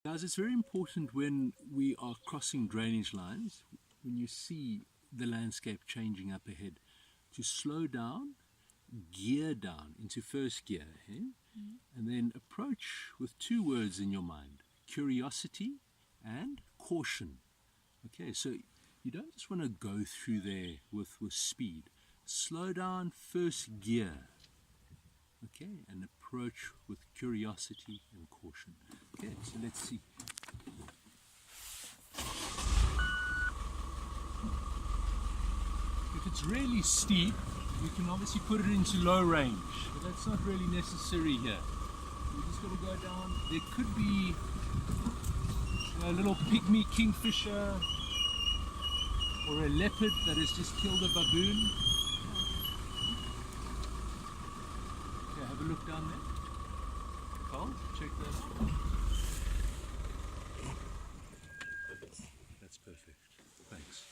Guys, it's very important when we are crossing drainage lines, when you see the landscape changing up ahead, to slow down, gear down into first gear, and then approach with two words in your mind: curiosity and caution. Okay, so you don't just want to go through there with speed. Slow down, first gear. Okay, and approach with curiosity and caution. Okay, so let's see. If it's really steep, you can obviously put it into low range, but that's not really necessary here. You're just going to go down. There could be a little pygmy kingfisher or a leopard that has just killed a baboon. Okay, have a look down there. Carl, check that out. That's perfect. Thanks.